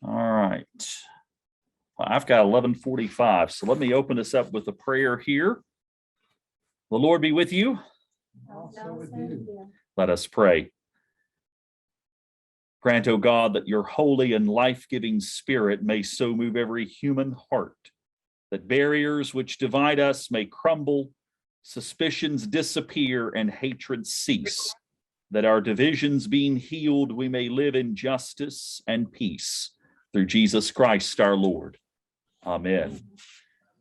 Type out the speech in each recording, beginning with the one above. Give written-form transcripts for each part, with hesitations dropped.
All right. Well, I've got 11:45, so let me open this up with a prayer here. The Lord be with you. Also with you. Let us pray. Grant, O God, that your holy and life-giving spirit may so move every human heart, that barriers which divide us may crumble, suspicions disappear, and hatred cease, that our divisions being healed, we may live in justice and peace. Through Jesus Christ our Lord. Amen.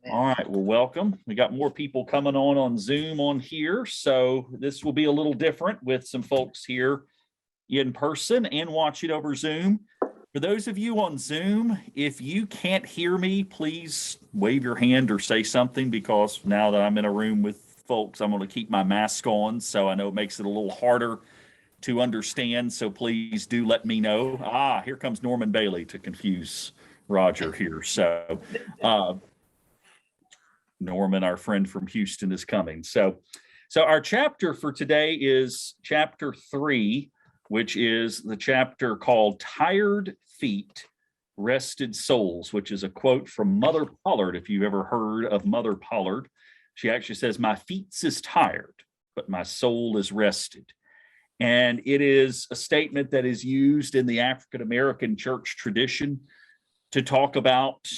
All right, well, welcome. We got more people coming on Zoom on here, so this will be a little different with some folks here in person and watching over Zoom. For those of you on Zoom, if you can't hear me, please wave your hand or say something, because now that I'm in a room with folks, I'm going to keep my mask on, so I know it makes it a little harder to understand, so please do let me know. Here comes Norman Bailey to confuse Roger here. So Norman, our friend from Houston, is coming. So our chapter for today is chapter 3, which is the chapter called Tired Feet, Rested Souls, which is a quote from Mother Pollard. If you've ever heard of Mother Pollard, she actually says, "My feets is tired, but my soul is rested." And it is a statement that is used in the African American church tradition to talk about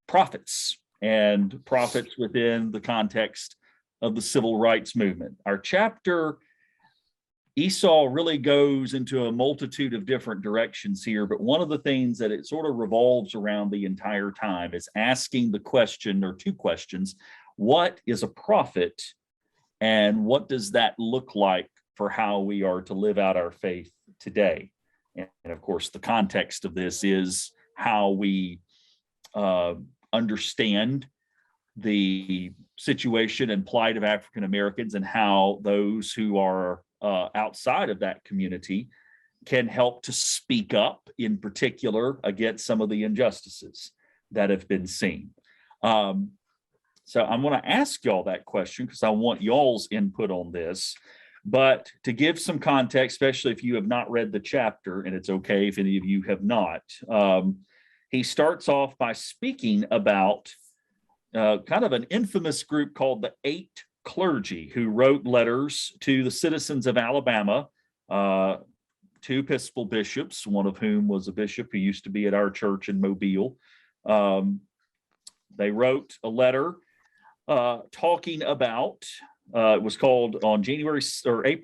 prophets and prophets within the context of the civil rights movement. Our chapter, Esau, really goes into a multitude of different directions here, but one of the things that it sort of revolves around the entire time is asking the question, or two questions: what is a prophet? And what does that look like for how we are to live out our faith today? And of course, the context of this is how we understand the situation and plight of African Americans, and how those who are outside of that community can help to speak up, in particular, against some of the injustices that have been seen. So I'm going to ask y'all that question because I want y'all's input on this. But to give some context, especially if you have not read the chapter, and it's okay if any of you have not, he starts off by speaking about kind of an infamous group called the 8 Clergy, who wrote letters to the citizens of Alabama, 2 Episcopal bishops, one of whom was a bishop who used to be at our church in Mobile. They wrote a letter talking about, it was called on April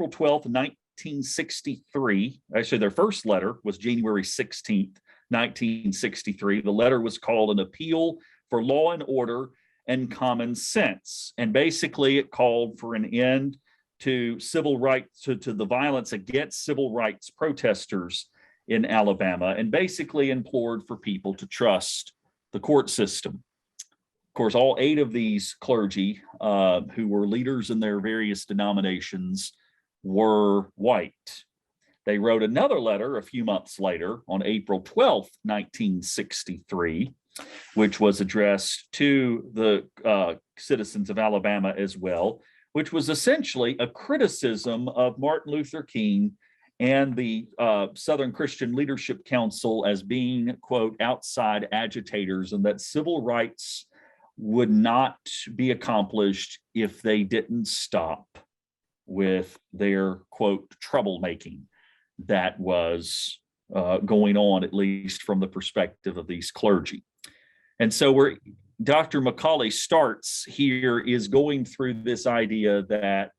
12th, 1963. Actually, their first letter was January 16th, 1963. The letter was called An Appeal for Law and Order and Common Sense. And basically it called for an end to civil rights, to the violence against civil rights protesters in Alabama, and basically implored for people to trust the court system. Of course, all 8 of these clergy, who were leaders in their various denominations, were white. They wrote another letter a few months later on April 12th, 1963, which was addressed to the citizens of Alabama as well, which was essentially a criticism of Martin Luther King and the Southern Christian Leadership Council as being, quote, outside agitators, and that civil rights would not be accomplished if they didn't stop with their, quote, troublemaking that was going on, at least from the perspective of these clergy. And so where Dr. McCaulley starts here is going through this idea that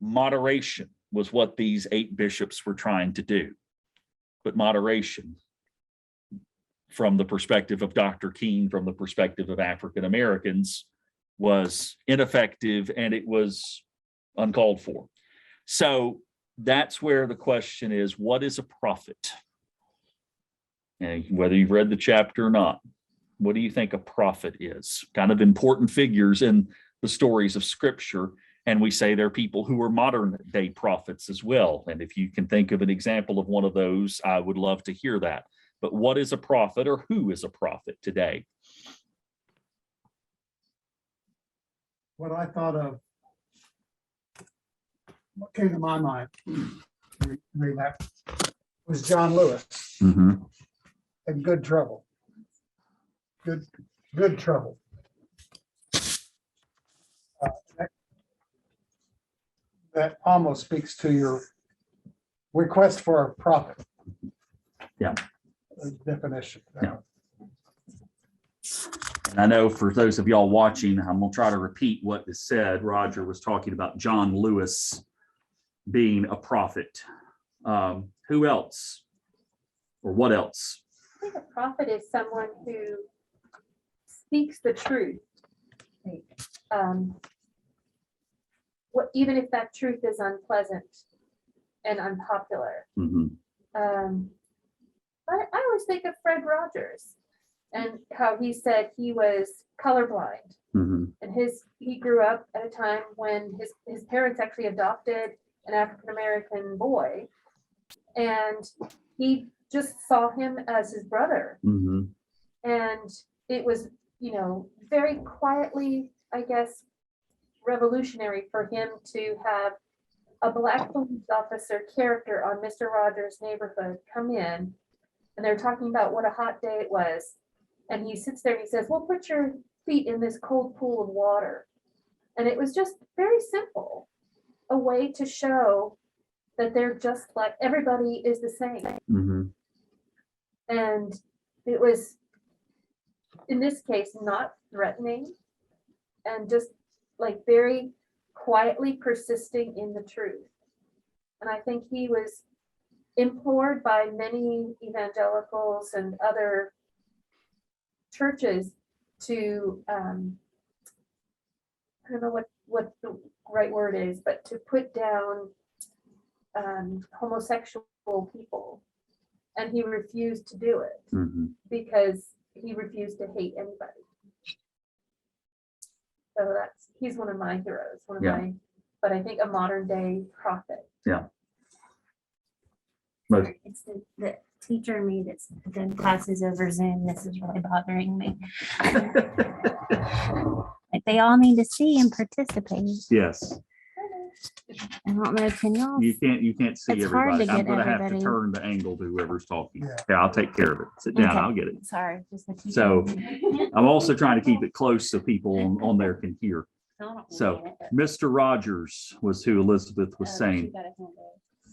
moderation was what these 8 bishops were trying to do. But moderation, from the perspective of Dr. King, from the perspective of African Americans, was ineffective, and it was uncalled for. So that's where the question is, what is a prophet? And whether you've read the chapter or not, what do you think a prophet is? Kind of important figures in the stories of Scripture. And we say they're people who are modern day prophets as well. And if you can think of an example of one of those, I would love to hear that. But what is a prophet, or who is a prophet today? What I thought of, what came to my mind, read that, was John Lewis. Mhm. and good trouble. Good trouble. That almost speaks to your request for a prophet. Yeah. Definition. Yeah. And I know for those of y'all watching, I'm going to try to repeat what is said. Roger was talking about John Lewis being a prophet. Who else? Or what else? I think a prophet is someone who speaks the truth. Even if that truth is unpleasant and unpopular. Mm-hmm. I always think of Fred Rogers and how he said he was colorblind. Mm-hmm. And he grew up at a time when his parents actually adopted an African-American boy, and he just saw him as his brother. Mm-hmm. And it was, very quietly, I guess, revolutionary for him to have a Black police officer character on Mr. Rogers' Neighborhood come in, and they're talking about what a hot day it was. And he sits there and he says, well, put your feet in this cold pool of water. And it was just very simple, a way to show that they're just like everybody is the same. Mm-hmm. And it was, in this case, not threatening and just like very quietly persisting in the truth. And I think he was implored by many evangelicals and other churches to, I don't know what the right word is, but to put down homosexual people. And he refused to do it Mm-hmm. because he refused to hate anybody. So he's one of my heroes, but I think a modern day prophet. Yeah. It's the teacher in me that's done classes over Zoom. This is really bothering me. Like they all need to see and participate. Yes. I don't know, can y'all? You can't see It's hard everybody. to I'm get going to have to everybody. turn the angle to whoever's talking. Yeah. Yeah, I'll take care of it. Sit down. Okay. I'll get it. Sorry, just the teacher. So I'm also trying to keep it close so people on there can hear. So Mr. Rogers was who Elizabeth was saying.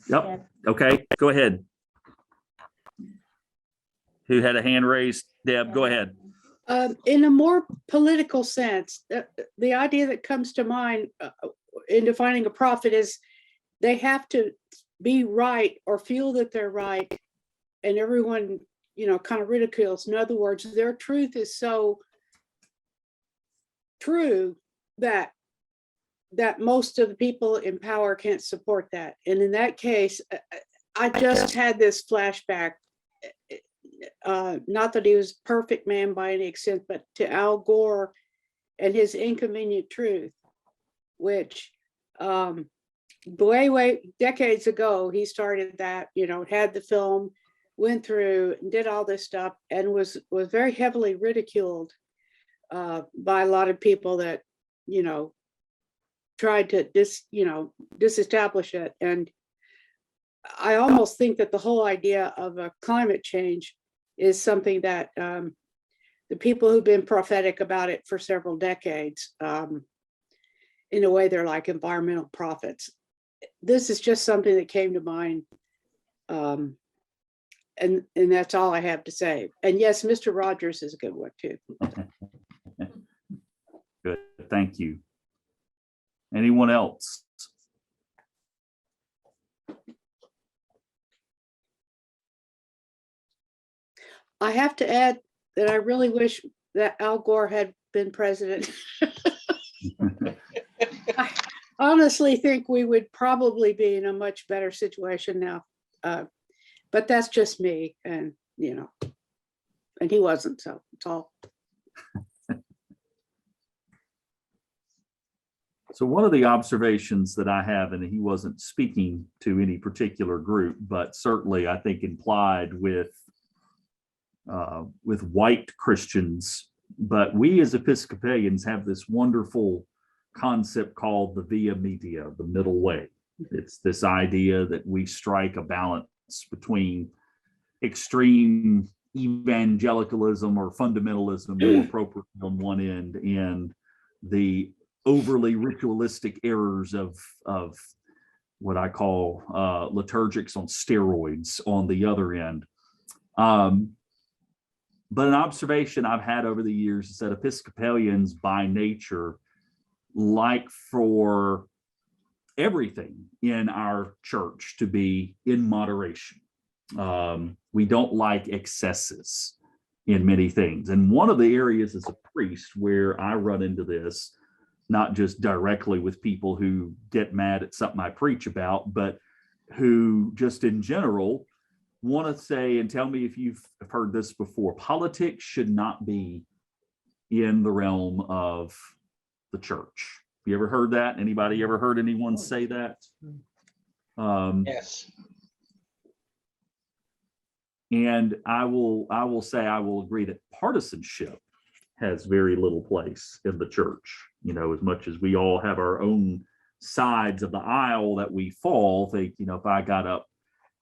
Yep. Okay, go ahead. Who had a hand raised? Deb, go ahead. In a more political sense, the idea that comes to mind in defining a prophet is they have to be right or feel that they're right, and everyone, kind of ridicules. In other words, their truth is so true that most of the people in power can't support that. And in that case, I just had this flashback. Not that he was a perfect man by any extent, but to Al Gore and his Inconvenient Truth, which way decades ago, he started that, had the film, went through and did all this stuff, and was very heavily ridiculed by a lot of people that, tried to disestablish it. And I almost think that the whole idea of a climate change is something that the people who've been prophetic about it for several decades, in a way, they're like environmental prophets. This is just something that came to mind. And that's all I have to say. And yes, Mr. Rogers is a good one too. Good, thank you. Anyone else? I have to add that I really wish that Al Gore had been president. I honestly think we would probably be in a much better situation now. But that's just me, and and he wasn't, so it's all. So one of the observations that I have, and he wasn't speaking to any particular group, but certainly I think implied with white Christians, but we as Episcopalians have this wonderful concept called the via media, the middle way. It's this idea that we strike a balance between extreme evangelicalism or fundamentalism more appropriate on one end, and the overly ritualistic errors of what I call liturgics on steroids on the other end. But an observation I've had over the years is that Episcopalians by nature like for everything in our church to be in moderation. We don't like excesses in many things. And one of the areas as a priest where I run into this, not just directly with people who get mad at something I preach about, but who just in general want to say, and tell me if you've heard this before, politics should not be in the realm of the church. You ever heard that? Anybody ever heard anyone say that? Yes. And I will say I will agree that partisanship has very little place in the church. You know, as much as we all have our own sides of the aisle that we fall, think, you know, if I got up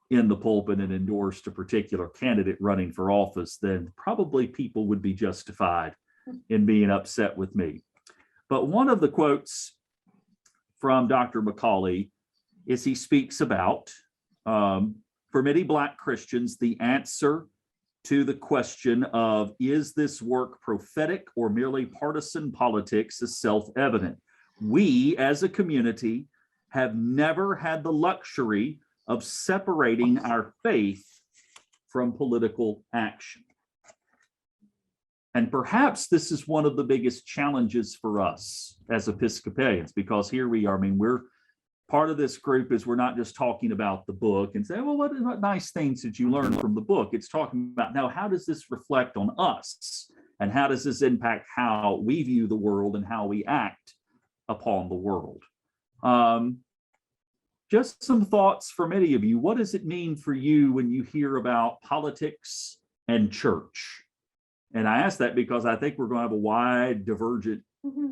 in the pulpit and endorsed a particular candidate running for office, then probably people would be justified in being upset with me. But one of the quotes from Dr. McCaulley is he speaks about, for many Black Christians, the answer to the question of, is this work prophetic or merely partisan politics, is self-evident. We as a community have never had the luxury of separating our faith from political action. And perhaps this is one of the biggest challenges for us as Episcopalians, because here we are, I mean, we're part of this group is we're not just talking about the book and say, well, what nice things did you learn from the book? It's talking about, now, how does this reflect on us? And how does this impact how we view the world and how we act upon the world? Just some thoughts from any of you. What does it mean for you when you hear about politics and church? And I ask that because I think we're going to have a wide, divergent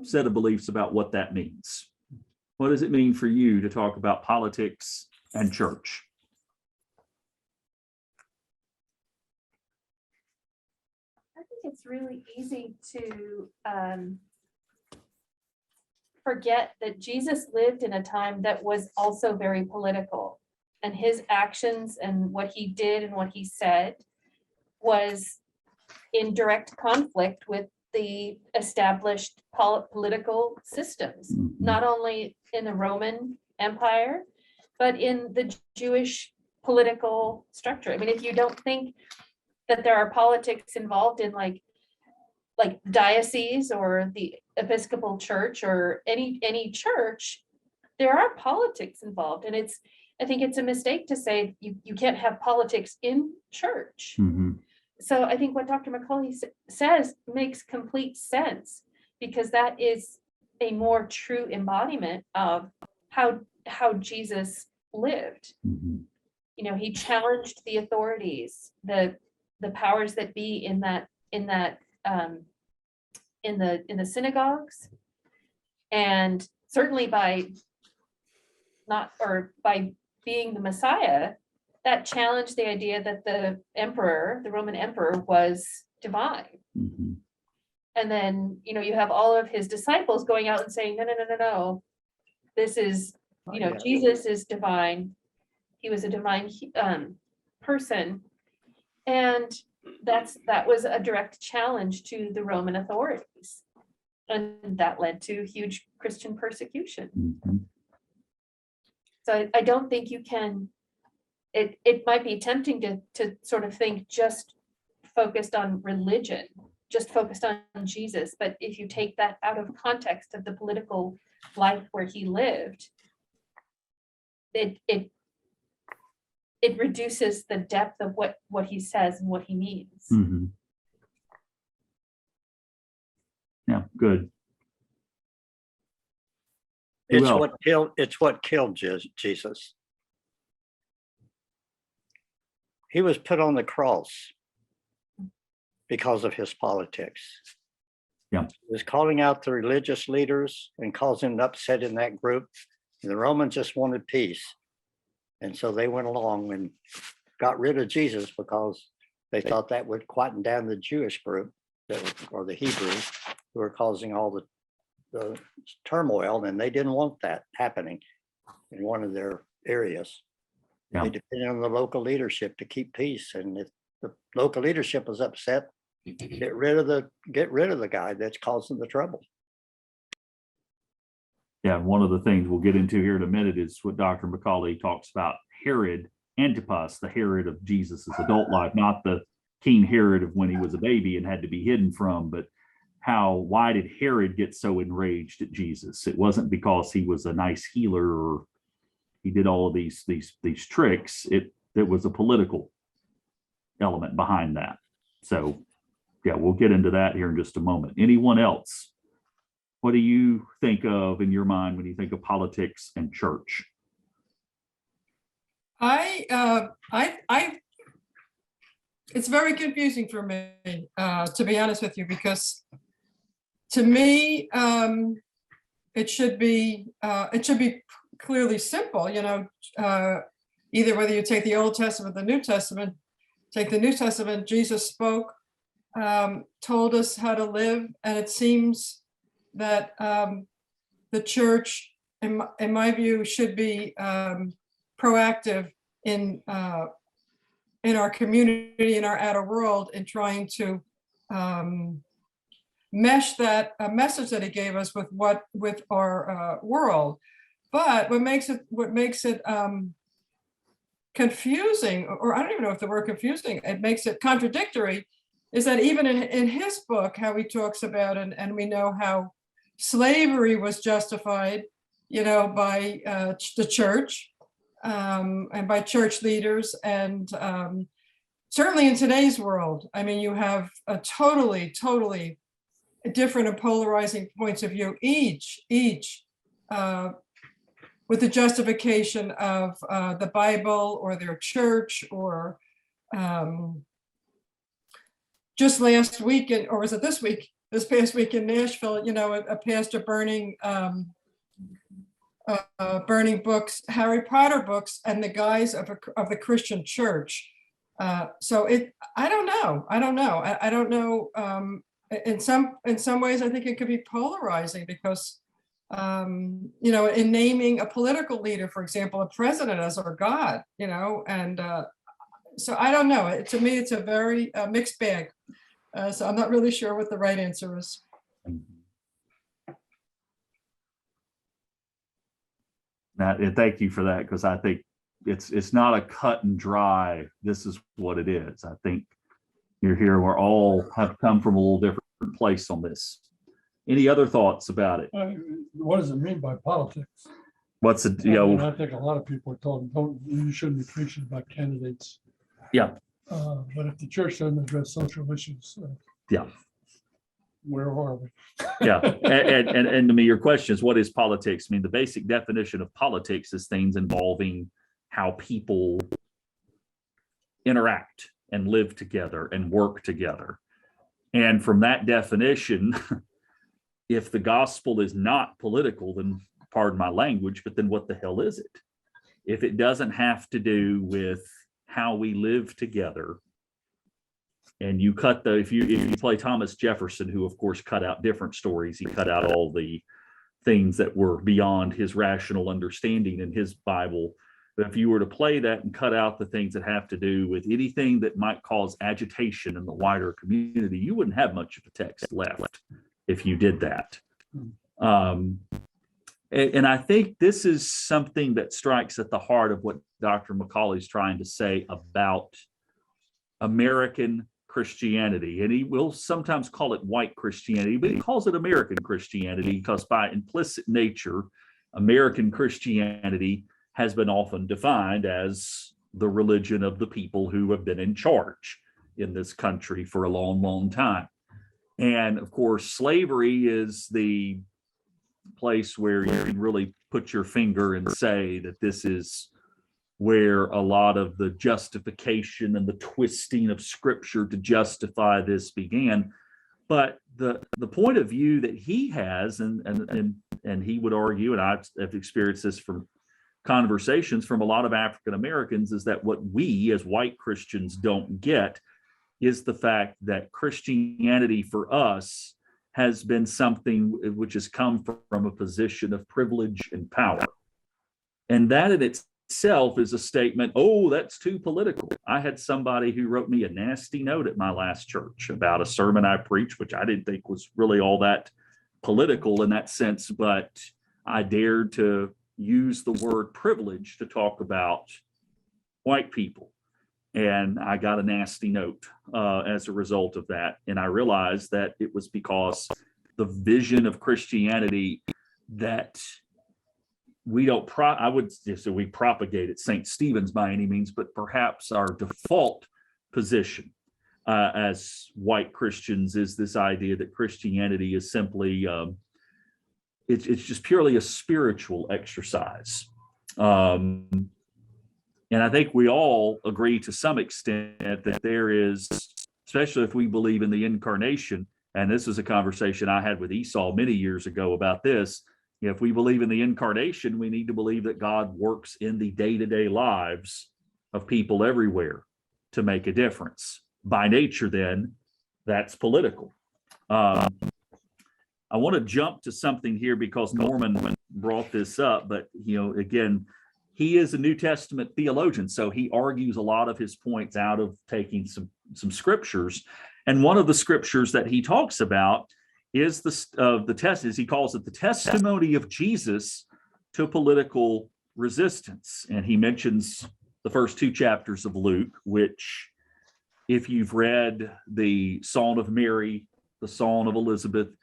set of beliefs about what that means. What does it mean for you to talk about politics and church? I think it's really easy to forget that Jesus lived in a time that was also very political, and his actions and what he did and what he said was in direct conflict with the established political systems, not only in the Roman Empire, but in the Jewish political structure. I mean, if you don't think that there are politics involved in like diocese or the Episcopal Church or any church, there are politics involved. And I think it's a mistake to say you can't have politics in church. Mm-hmm. So I think what Dr. McCaulley says makes complete sense, because that is a more true embodiment of how Jesus lived. Mm-hmm. You know, he challenged the authorities, the powers that be in the synagogues, and certainly by being the Messiah, that challenged the idea that the Roman emperor, was divine. Mm-hmm. And then, you know, you have all of his disciples going out and saying, no, this is, you know, Jesus is divine. He was a divine person. And that was a direct challenge to the Roman authorities. And that led to huge Christian persecution. Mm-hmm. So I don't think you can, it might be tempting to sort of think just focused on religion, just focused on Jesus. But if you take that out of context of the political life where he lived, it reduces the depth of what he says and what he means. Mm-hmm. Yeah, good. It's what killed Jesus. He was put on the cross because of his politics. Yeah. He was calling out the religious leaders and causing an upset in that group. And the Romans just wanted peace. And so they went along and got rid of Jesus because they thought that would quieten down the Jewish group or the Hebrews who were causing all the turmoil, and they didn't want that happening in one of their areas. Yeah. They depended on the local leadership to keep peace, and if the local leadership was upset, get rid of the guy that's causing the trouble. Yeah, and one of the things we'll get into here in a minute is what Dr. McCaulley talks about Herod Antipas, the Herod of Jesus' adult life, not the King Herod of when he was a baby and had to be hidden from, but why did Herod get so enraged at Jesus? It wasn't because he was a nice healer or he did all of these tricks. It was a political element behind that. So yeah, we'll get into that here in just a moment. Anyone else? What do you think of in your mind when you think of politics and church? It's very confusing for me, to be honest with you, because to me, it should be clearly simple, either whether you take the Old Testament, the New Testament. Take the New Testament, Jesus spoke, told us how to live, and it seems that the church, in my view, should be proactive in our community, in our outer world, in trying to mesh that message that he gave us with our world. But what makes it confusing, or I don't even know if the word confusing, it makes it contradictory, is that even in his book, how he talks about, and we know how slavery was justified, by the church and by church leaders. And certainly in today's world, I mean, you have a totally different and polarizing points of view, each with the justification of the Bible or their church, or just last week, or was it this past week in Nashville, a pastor burning books, Harry Potter books, and the guise of the Christian church. So I don't know. I don't know. In some ways, I think it could be polarizing because, in naming a political leader, for example, a president as our God, and so I don't know. To me, it's a very mixed bag. So I'm not really sure what the right answer is. Thank you for that, because I think it's not a cut and dry, this is what it is. I think you're here, we're all have come from a little different place on this. Any other thoughts about it? What does it mean by politics? What's the, I think a lot of people are told, you shouldn't be preaching about candidates. Yeah. But if the church doesn't address social issues, yeah, where are we? Yeah, and to me, your question is, what is politics? I mean, the basic definition of politics is things involving how people interact and live together and work together. And from that definition, if the gospel is not political, then pardon my language, but then what the hell is it? If it doesn't have to do with how we live together, and you cut if you play Thomas Jefferson, who of course cut out different stories, he cut out all the things that were beyond his rational understanding in his Bible. But if you were to play that and cut out the things that have to do with anything that might cause agitation in the wider community, you wouldn't have much of a text left if you did that. And I think this is something that strikes at the heart of what Dr. McCaulley is trying to say about American Christianity. And he will sometimes call it white Christianity, but he calls it American Christianity because by implicit nature, American Christianity has been often defined as the religion of the people who have been in charge in this country for a long, long time. And of course, slavery is the place where you can really put your finger and say that this is where a lot of the justification and the twisting of scripture to justify this began. But the point of view that he has, and he would argue, and I've experienced this from conversations from a lot of African Americans is that what we as white Christians don't get is the fact that Christianity for us has been something which has come from a position of privilege and power. And that in itself is a statement, oh, that's too political. I had somebody who wrote me a nasty note at my last church about a sermon I preached, which I didn't think was really all that political in that sense, but I dared to use the word privilege to talk about white people. And I got a nasty note as a result of that. And I realized that it was because the vision of Christianity that we don't, I would say we propagate at St. Stephen's by any means, but perhaps our default position as white Christians is this idea that Christianity is simply, it's just purely a spiritual exercise. And I think we all agree to some extent that there is, especially if we believe in the incarnation, and this is a conversation I had with Esau many years ago about this. If we believe in the incarnation, we need to believe that God works in the day-to-day lives of people everywhere to make a difference. By nature, then, that's political. I want to jump to something here because Norman brought this up, but again, he is a New Testament theologian, so he argues a lot of his points out of taking some scriptures. And one of the scriptures that he talks about is the test, as he calls it, the testimony of Jesus to political resistance. And he mentions the first 2 chapters of Luke, which, if you've read the Song of Mary, the Song of Elizabeth,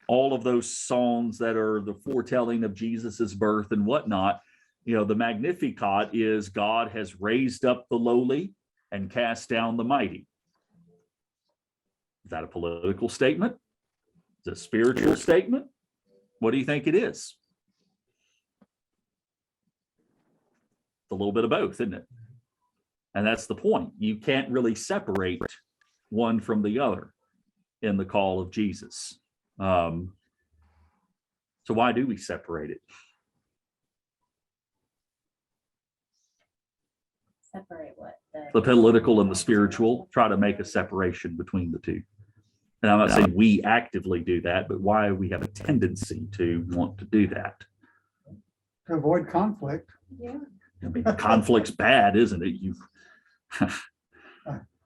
all of those songs that are the foretelling of Jesus's birth and whatnot, the Magnificat is God has raised up the lowly and cast down the mighty. Is that a political statement? Is it a spiritual statement? What do you think it is? It's a little bit of both, isn't it? And that's the point. You can't really separate one from the other in the call of Jesus. So why do we separate it? Separate what? The political and the spiritual, try to make a separation between the two. And I'm not saying we actively do that, but why we have a tendency to want to do that. To avoid conflict. Yeah. I mean, conflict's bad, isn't it?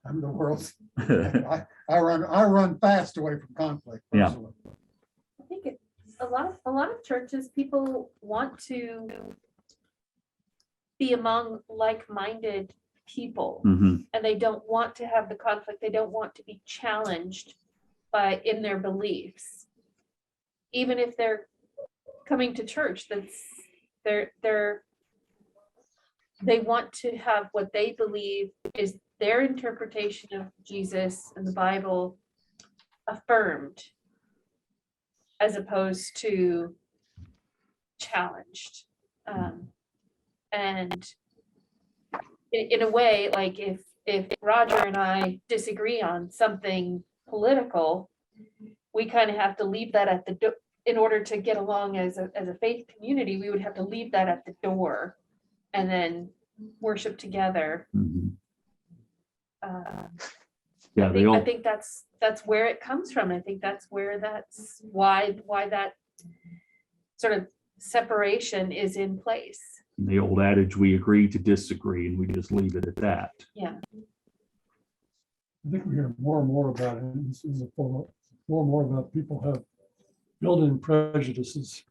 I'm the world's, I run fast away from conflict. Yeah. Personally. I think a lot of churches, people want to be among like-minded people, Mhm. and they don't want to have the conflict. They don't want to be challenged in their beliefs, even if they're coming to church. They want to have what they believe is their interpretation of Jesus and the Bible affirmed, as opposed to challenged. And in a way, like if Roger and I disagree on something political, we kind of have to leave that at the door. In order to get along as a faith community, we would have to leave that at the door and then worship together. Mhm. I Yeah, think that's where it comes from. I think that's why that sort of separation is in place. the old adage, we agree to disagree, and we just leave it at that. Yeah. I think we hear more and more about it. This is more and more about people have built-in prejudices.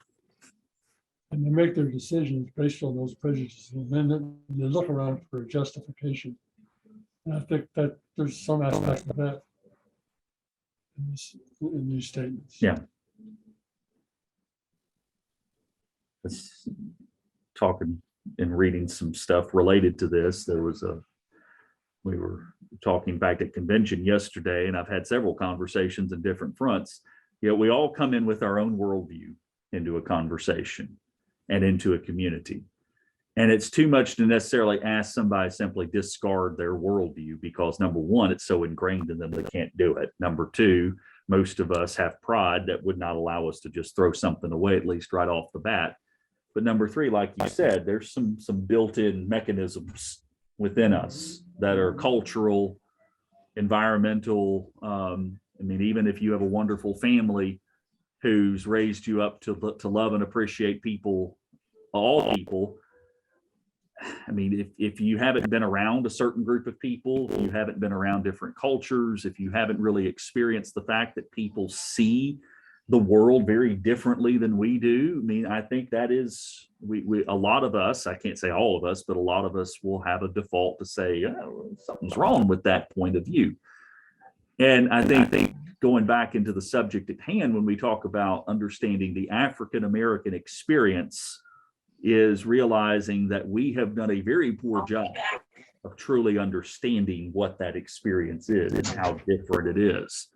And they make their decisions based on those prejudices, and then they look around for a justification. And I think that there's some aspect of that in these statements. Yeah. It's talking and reading some stuff related to this. We were talking back at convention yesterday, and I've had several conversations in different fronts. We all come in with our own worldview into a conversation and into a community. And it's too much to necessarily ask somebody to simply discard their worldview because, number one, it's so ingrained in them they can't do it. Number two, most of us have pride that would not allow us to just throw something away, at least right off the bat. But number three, like you said, there's some built-in mechanisms within us that are cultural, environmental. I mean, even if you have a wonderful family who's raised you up to love and appreciate people, all people. I mean, if you haven't been around a certain group of people, you haven't been around different cultures, if you haven't really experienced the fact that people see the world very differently than we do, I mean, I think that is, we a lot of us, I can't say all of us, but a lot of us will have a default to say, oh, something's wrong with that point of view. And I think going back into the subject at hand, when we talk about understanding the African-American experience, is realizing that we have done a very poor job of truly understanding what that experience is and how different it is.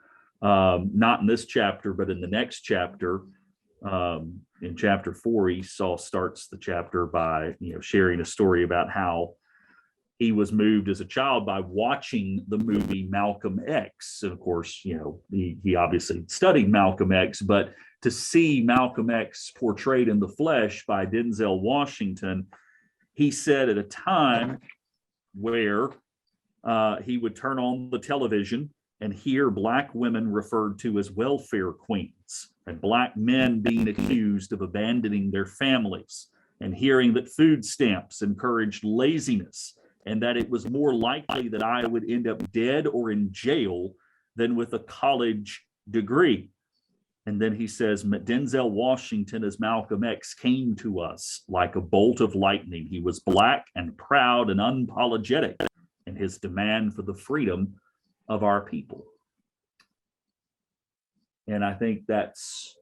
Not in this chapter, but in the next chapter, in chapter 4, Esau starts the chapter by, sharing a story about how he was moved as a child by watching the movie Malcolm X. And of course, he obviously studied Malcolm X, but to see Malcolm X portrayed in the flesh by Denzel Washington, he said at a time where he would turn on the television and hear Black women referred to as welfare queens and Black men being accused of abandoning their families, and hearing that food stamps encouraged laziness and that it was more likely that I would end up dead or in jail than with a college degree. And then he says, Denzel Washington as Malcolm X came to us like a bolt of lightning. He was Black and proud and unapologetic in his demand for the freedom of our people. And I think that's,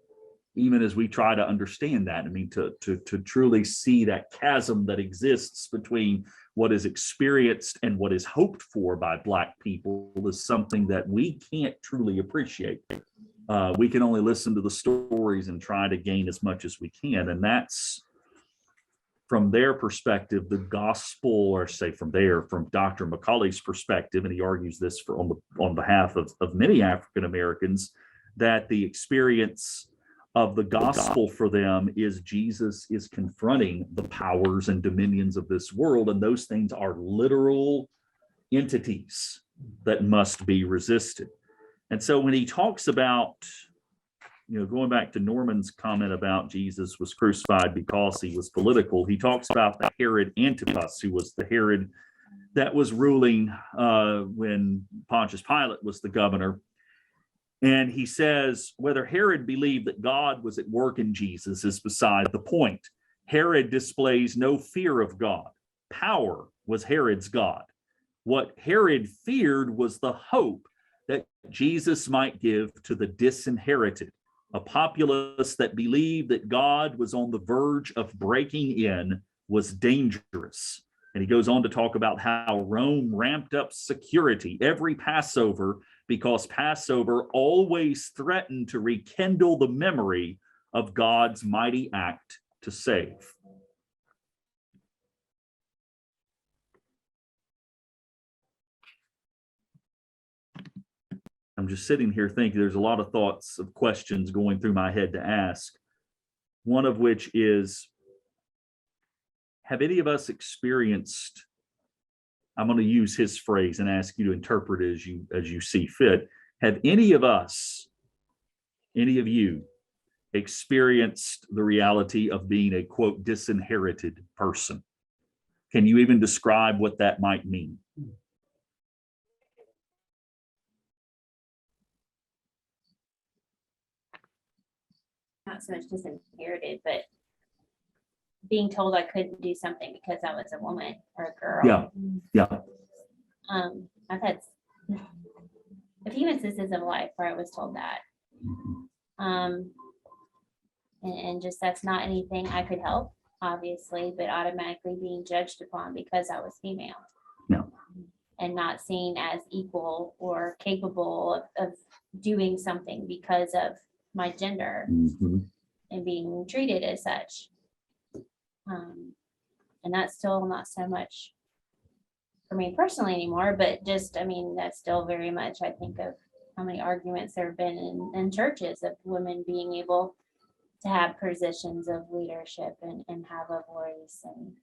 even as we try to understand that, I mean, to truly see that chasm that exists between what is experienced and what is hoped for by Black people is something that we can't truly appreciate. We can only listen to the stories and try to gain as much as we can. And that's, from their perspective, the gospel, or say from Dr. McCaulley's perspective, and he argues this on behalf of many African Americans, that the experience of the gospel for them is Jesus is confronting the powers and dominions of this world. And those things are literal entities that must be resisted. And so when he talks about, going back to Norman's comment about Jesus was crucified because he was political, he talks about the Herod Antipas, who was the Herod that was ruling when Pontius Pilate was the governor. And he says, whether Herod believed that God was at work in Jesus is beside the point. Herod displays no fear of God. Power was Herod's God. What Herod feared was the hope that Jesus might give to the disinherited, a populace that believed that God was on the verge of breaking in was dangerous. And he goes on to talk about how Rome ramped up security every Passover because Passover always threatened to rekindle the memory of God's mighty act to save. I'm just sitting here thinking there's a lot of thoughts of questions going through my head to ask. One of which is, have any of us experienced, I'm going to use his phrase and ask you to interpret it as you see fit. Have any of you experienced the reality of being a, quote, disinherited person? Can you even describe what that might mean? Not so much disinherited, but being told I couldn't do something because I was a woman or a girl. Yeah. I've had a few instances of life where I was told that. And just that's not anything I could help, obviously, but automatically being judged upon because I was female. Yeah. And not seen as equal or capable of doing something because of my gender, and being treated as such. And that's still not so much for me personally anymore, but just, I mean, that's still very much, I think of how many arguments there have been in churches of women being able to have positions of leadership and have a voice, and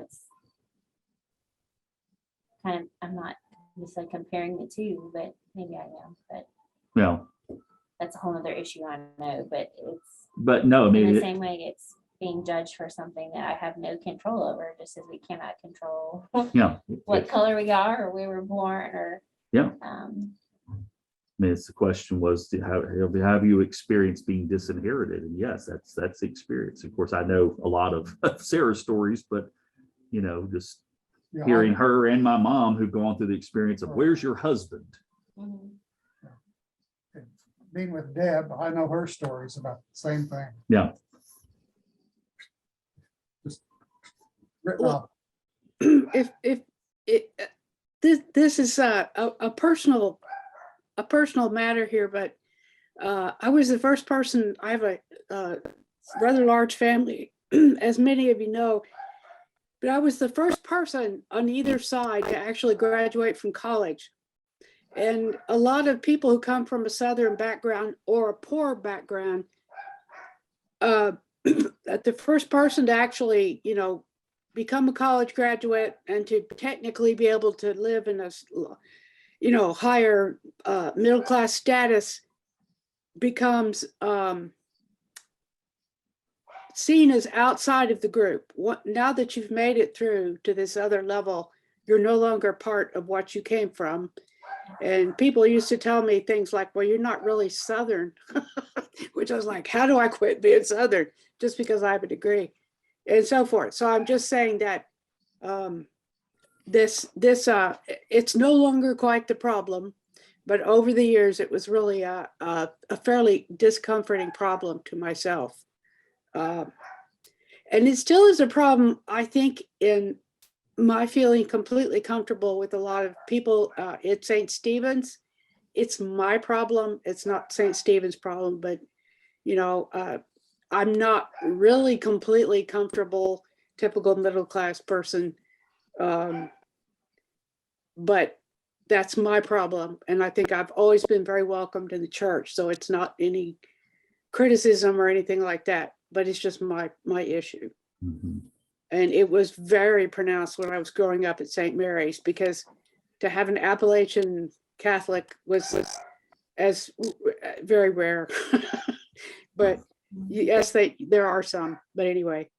it's kind of, I'm not just like comparing the two, but maybe I am, but Yeah, that's a whole other issue, I know, but it's but no, I in mean, the same way it's being judged for something that I have no control over, just as we cannot control yeah. what color we are or where we were born or Yeah. I mean, it's the question was, have you experienced being disinherited? And yes, that's the experience. Of course, I know a lot of Sarah's stories, but just Yeah, hearing her and my mom who've gone through the experience of where's your husband? Mhm. being with Deb, I know her stories about the same thing. Yeah. Just written Well, off. if it, this is a personal matter here, but I was the first person. I have a rather large family, as many of you know, but I was the first person on either side to actually graduate from college. And a lot of people who come from a Southern background or a poor background, the first person to actually, become a college graduate and to technically be able to live in a, higher middle-class status becomes seen as outside of the group. Now that you've made it through to this other level, you're no longer part of what you came from. And people used to tell me things like, well, you're not really Southern, which I was like, how do I quit being Southern just because I have a degree and so forth. So I'm just saying that it's no longer quite the problem, but over the years, it was really a fairly discomforting problem to myself. And it still is a problem, I think, in my feeling completely comfortable with a lot of people at St. Stephen's. It's my problem. It's not St. Stephen's problem, but I'm not really completely comfortable, typical middle-class person. But that's my problem. And I think I've always been very welcomed in the church. So it's not any criticism or anything like that, but it's just my issue. Mm-hmm. And it was very pronounced when I was growing up at St. Mary's, because to have an Appalachian Catholic was as very rare. But yes, there are some. But anyway,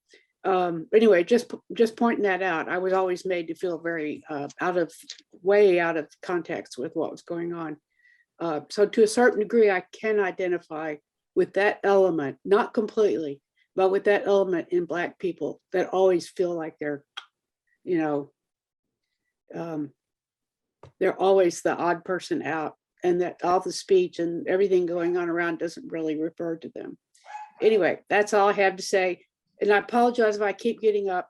just pointing that out. I was always made to feel very way out of context with what was going on. So to a certain degree, I can identify with that element, not completely, but with that element in Black people that always feel like they're always the odd person out, and that all the speech and everything going on around doesn't really refer to them. Anyway, that's all I have to say. And I apologize if I keep getting up.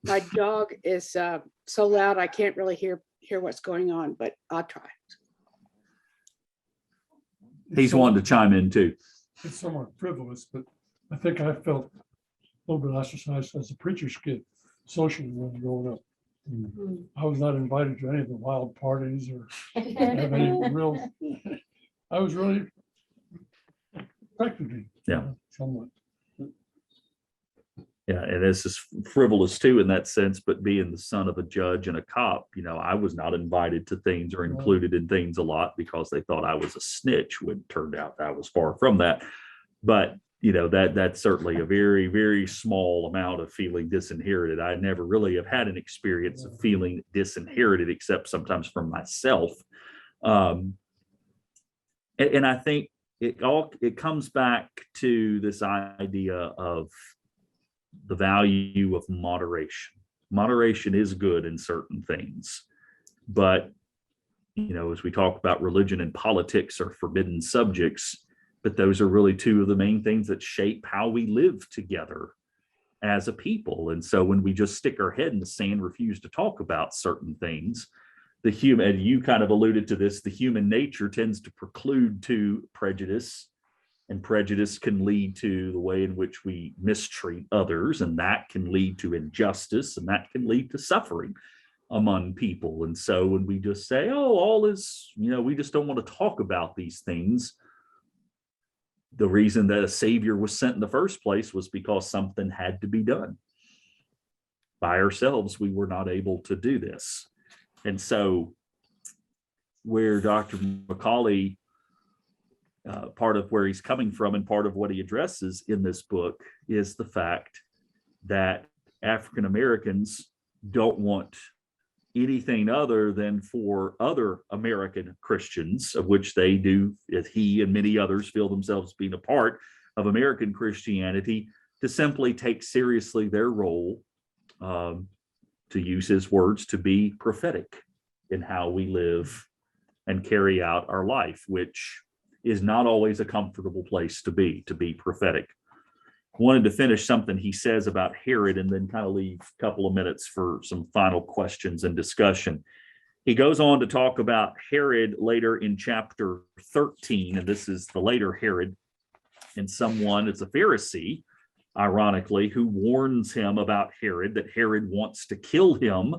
My dog is so loud I can't really hear what's going on, but I'll try. He's wanted to chime in too. It's somewhat frivolous, but I think I felt a little bit ostracized as a preacher's kid socially when growing up. I was not invited to any of the wild parties or have any real, I was really affected. Yeah. Somewhat. Yeah, and it's just frivolous too in that sense, but being the son of a judge and a cop, I was not invited to things or included in things a lot because they thought I was a snitch, when it turned out I was far from that. But that's certainly a very, very small amount of feeling disinherited. I never really have had an experience of feeling disinherited, except sometimes from myself. And I think it comes back to this idea of the value of moderation. Moderation is good in certain things, but as we talk about, religion and politics are forbidden subjects, but those are really two of the main things that shape how we live together as a people. And so when we just stick our head in the sand, refuse to talk about certain things, and you kind of alluded to this, the human nature tends to preclude to prejudice. And prejudice can lead to the way in which we mistreat others, and that can lead to injustice, and that can lead to suffering among people. And so when we just say, oh, all is, we just don't want to talk about these things, the reason that a savior was sent in the first place was because something had to be done. By ourselves, we were not able to do this. And so where Dr. McCaulley, part of where he's coming from and part of what he addresses in this book is the fact that African Americans don't want anything other than for other American Christians, of which they do, as he and many others feel themselves being a part of American Christianity, to simply take seriously their role, to use his words, to be prophetic in how we live and carry out our life, which is not always a comfortable place to be prophetic. Wanted to finish something he says about Herod and then kind of leave a couple of minutes for some final questions and discussion. He goes on to talk about Herod later in chapter 13, and this is the later Herod, and someone, it's a Pharisee, ironically, who warns him about Herod, that Herod wants to kill him.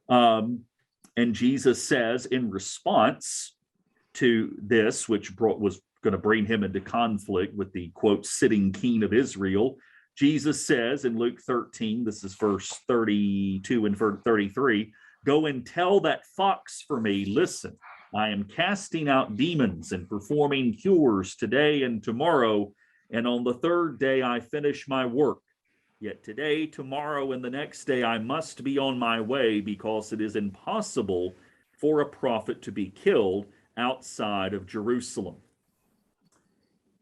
And Jesus says in response to this, which was going to bring him into conflict with the, quote, sitting king of Israel, Jesus says in Luke 13, this is verse 32 and 33, go and tell that fox for me, listen, I am casting out demons and performing cures today and tomorrow, and on the third day I finish my work. Yet today, tomorrow, and the next day I must be on my way, because it is impossible for a prophet to be killed outside of Jerusalem.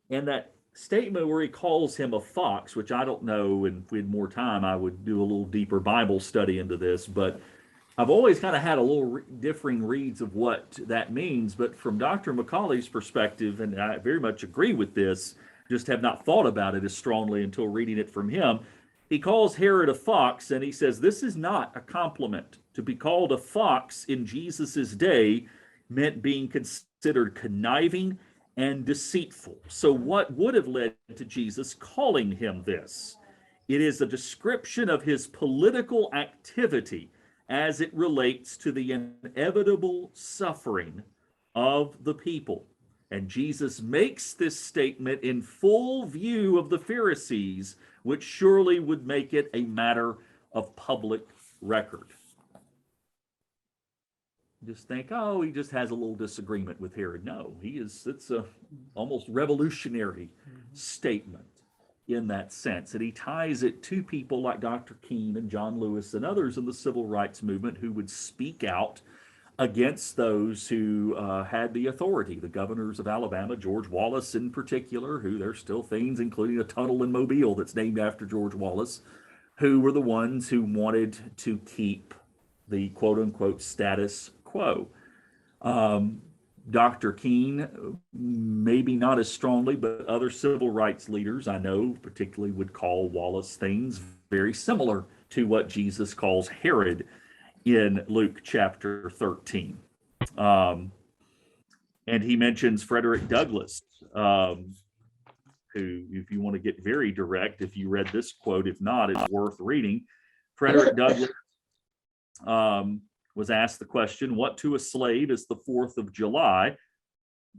And that statement where he calls him a fox, which I don't know, and if we had more time, I would do a little deeper Bible study into this, but I've always kind of had a little differing reads of what that means. But from Dr. McCaulley's perspective, and I very much agree with this, just have not thought about it as strongly until reading it from him. He calls Herod a fox, and he says this is not a compliment. To be called a fox in Jesus's day meant being considered conniving and deceitful. So what would have led to Jesus calling him this? It is a description of his political activity as it relates to the inevitable suffering of the people. And Jesus makes this statement in full view of the Pharisees, which surely would make it a matter of public record. Just think, oh, he just has a little disagreement with Herod. No, it's a almost revolutionary statement in that sense. And he ties it to people like Dr. King and John Lewis and others in the civil rights movement who would speak out against those who had the authority, the governors of Alabama, George Wallace in particular, who there's still things, including a tunnel in Mobile that's named after George Wallace, who were the ones who wanted to keep the quote unquote status quo. Dr. King, maybe not as strongly, but other civil rights leaders I know particularly would call Wallace things very similar to what Jesus calls Herod in Luke chapter 13. And he mentions Frederick Douglass, who, if you want to get very direct, if you read this quote, if not, it's worth reading. Frederick Douglass was asked the question, what to a slave is the 4th of July?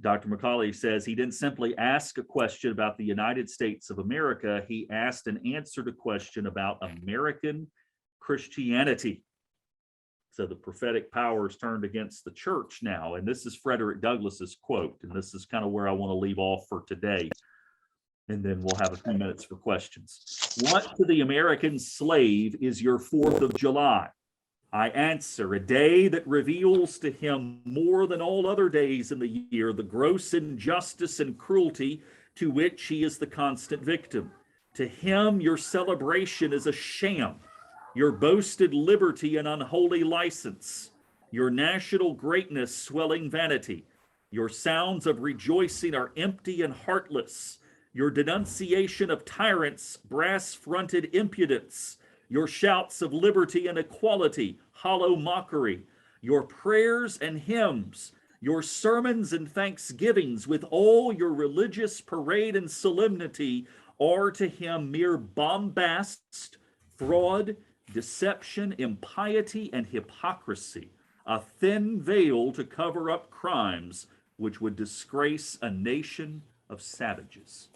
Dr. McCaulley says he didn't simply ask a question about the United States of America. He asked and answered a question about American Christianity. So the prophetic power is turned against the church now. And this is Frederick Douglass's quote. And this is kind of where I want to leave off for today. And then we'll have a few minutes for questions. What to the American slave is your 4th of July? I answer, a day that reveals to him more than all other days in the year the gross injustice and cruelty to which he is the constant victim. To him, your celebration is a sham, your boasted liberty an unholy license, your national greatness swelling vanity. Your sounds of rejoicing are empty and heartless, your denunciation of tyrants, brass-fronted impudence, your shouts of liberty and equality, hollow mockery, your prayers and hymns, your sermons and thanksgivings with all your religious parade and solemnity are to him mere bombast, fraud, deception, impiety, and hypocrisy, a thin veil to cover up crimes which would disgrace a nation of savages?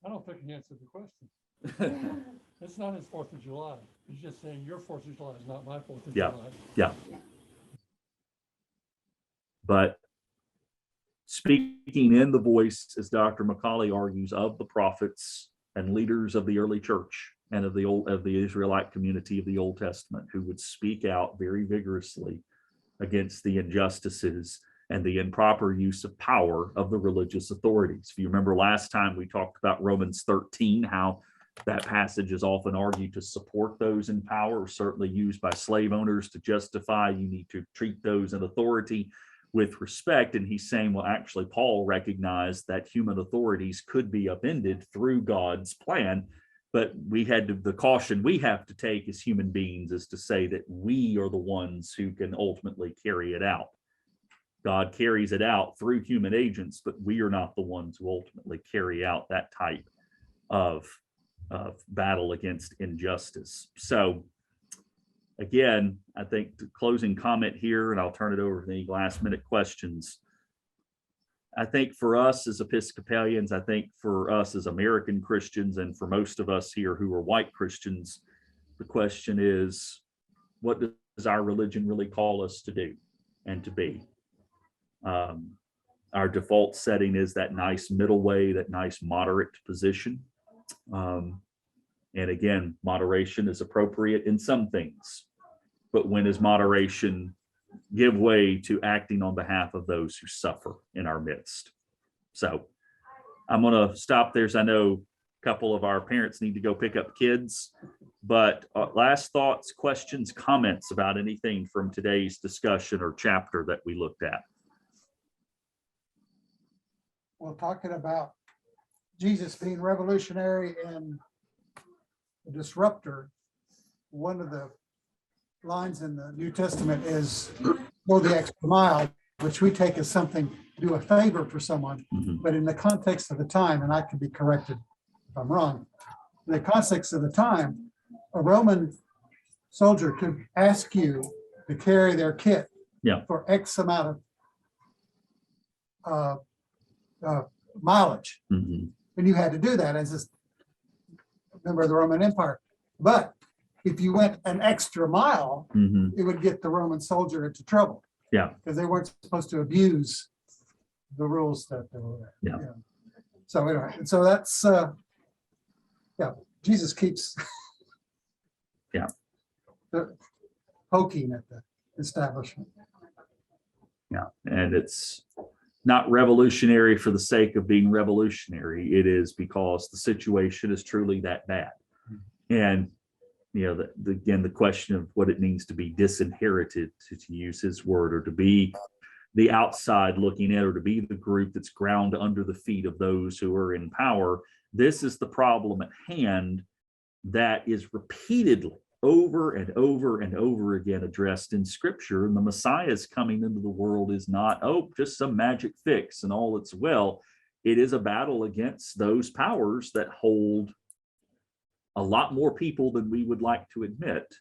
I don't think he answered the question. It's not his 4th of July. He's just saying your 4th of July is not my 4th of Yeah. July. Yeah. But speaking in the voice, as Dr. McCaulley argues, of the prophets and leaders of the early church and of the Israelite community of the Old Testament, who would speak out very vigorously against the injustices and the improper use of power of the religious authorities. If you remember last time we talked about Romans 13, how that passage is often argued to support those in power, certainly used by slave owners to justify you need to treat those in authority with respect. And he's saying, well, actually, Paul recognized that human authorities could be upended through God's plan. But the caution we have to take as human beings is to say that we are the ones who can ultimately carry it out. God carries it out through human agents, but we are not the ones who ultimately carry out that type of battle against injustice. So again, I think the closing comment here, and I'll turn it over to any last minute questions. I think for us as Episcopalians, I think for us as American Christians, and for most of us here who are white Christians, the question is, what does our religion really call us to do and to be? Our default setting is that nice middle way, that nice moderate position. And again, moderation is appropriate in some things, but when is moderation give way to acting on behalf of those who suffer in our midst? So I'm going to stop there, as I know a couple of our parents need to go pick up kids, but last thoughts, questions, comments about anything from today's discussion or chapter that we looked at? Well, talking about Jesus being revolutionary and a disruptor, one of the lines in the New Testament is go the extra mile, which we take as something to do a favor for someone. But in the context of the time, and I can be corrected if I'm wrong, in the context of the time, a Roman soldier could ask you to carry their kit for X amount of mileage. And you had to do that as a member of the Roman Empire. But if you went an extra mile, it would get the Roman soldier into trouble. Yeah. Because they weren't supposed to abuse the rules that they were. Yeah. So anyway, and so that's Jesus keeps poking at the establishment. Yeah, and it's not revolutionary for the sake of being revolutionary. It is because the situation is truly that bad. And again, the question of what it means to be disinherited, to use his word, or to be the outside looking in, or to be the group that's ground under the feet of those who are in power. This is the problem at hand that is repeatedly over and over and over again addressed in Scripture. And the Messiah's coming into the world is not, just some magic fix and all it's well. It is a battle against those powers that hold a lot more people than we would like to admit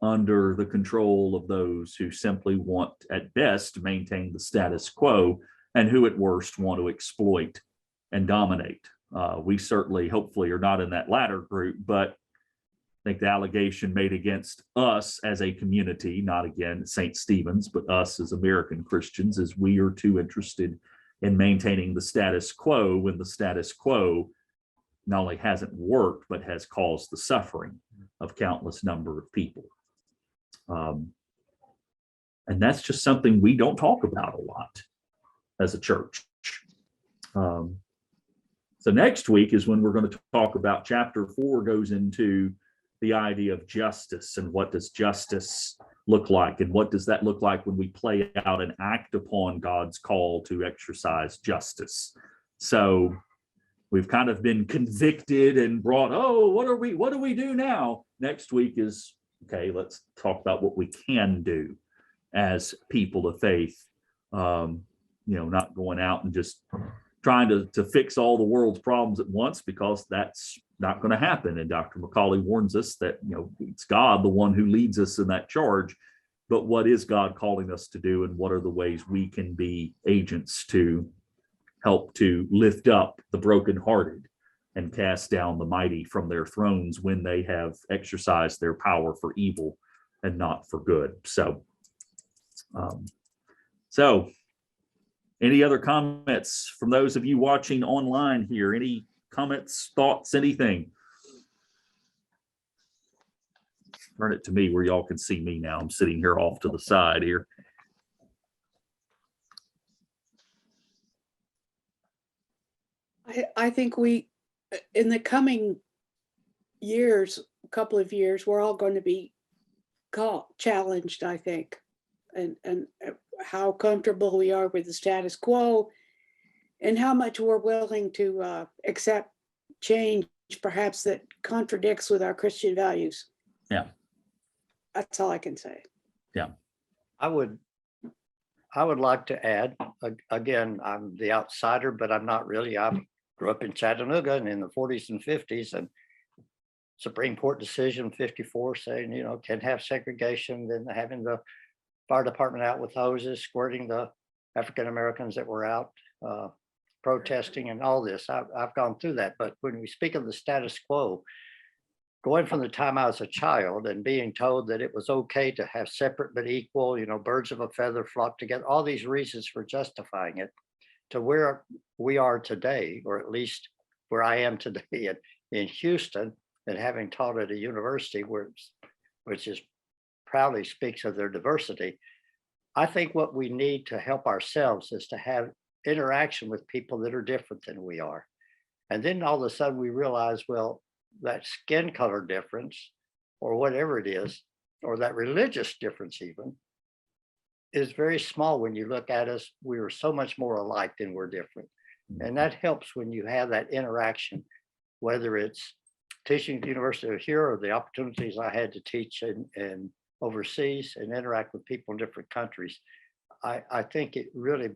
under the control of those who simply want, at best, to maintain the status quo, and who at worst want to exploit and dominate. We certainly, hopefully, are not in that latter group, but I think the allegation made against us as a community, not again St. Stephen's, but us as American Christians, is we are too interested in maintaining the status quo when the status quo not only hasn't worked, but has caused the suffering of countless number of people. And that's just something we don't talk about a lot as a church. So next week is when we're going to talk about chapter 4 goes into the idea of justice, and what does justice look like, and what does that look like when we play out and act upon God's call to exercise justice. So we've kind of been convicted and brought, what do we do now? Next week is, okay, let's talk about what we can do as people of faith, not going out and just trying to fix all the world's problems at once, because that's not going to happen. And Dr. McCaulley warns us that, it's God, the one who leads us in that charge. But what is God calling us to do, and what are the ways we can be agents to help to lift up the brokenhearted and cast down the mighty from their thrones when they have exercised their power for evil and not for good. So any other comments from those of you watching online here? Any comments, thoughts, anything? Turn it to me where y'all can see me now. I'm sitting here off to the side here. I think in the coming years, couple of years, we're all going to be challenged, I think, and how comfortable we are with the status quo and how much we're willing to accept change, perhaps that contradicts with our Christian values. Yeah. That's all I can say. Yeah. I would like to add, again, I'm the outsider, but I'm not really. I grew up in Chattanooga and in the 40s and 50s, and Supreme Court decision 54 saying, you know, can have segregation, then having the fire department out with hoses, squirting the African Americans that were out protesting and all this. I've gone through that. But when we speak of the status quo, going from the time I was a child and being told that it was okay to have separate but equal, you know, birds of a feather flock together, all these reasons for justifying it, to where we are today, or at least where I am today in Houston, and having taught at a university which is proudly speaks of their diversity. I think what we need to help ourselves is to have interaction with people that are different than we are. And then all of a sudden we realize, well, that skin color difference or whatever it is, or that religious difference even, is very small when you look at us. We are so much more alike than we're different. And that helps when you have that interaction, whether it's teaching at the University of here or the opportunities I had to teach in overseas and interact with people in different countries. I think it really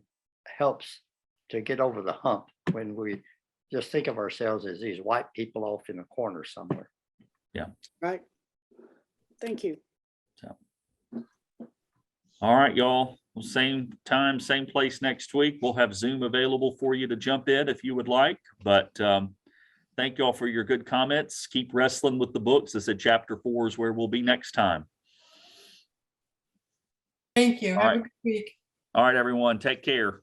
helps to get over the hump when we just think of ourselves as these white people off in a corner somewhere. Yeah. Right. Thank you. So, all right, y'all. Well, same time, same place next week. We'll have Zoom available for you to jump in if you would like. But thank y'all for your good comments. Keep wrestling with the books. I said chapter 4 is where we'll be next time. Thank you. All Have a right. good week. All right, everyone. Take care.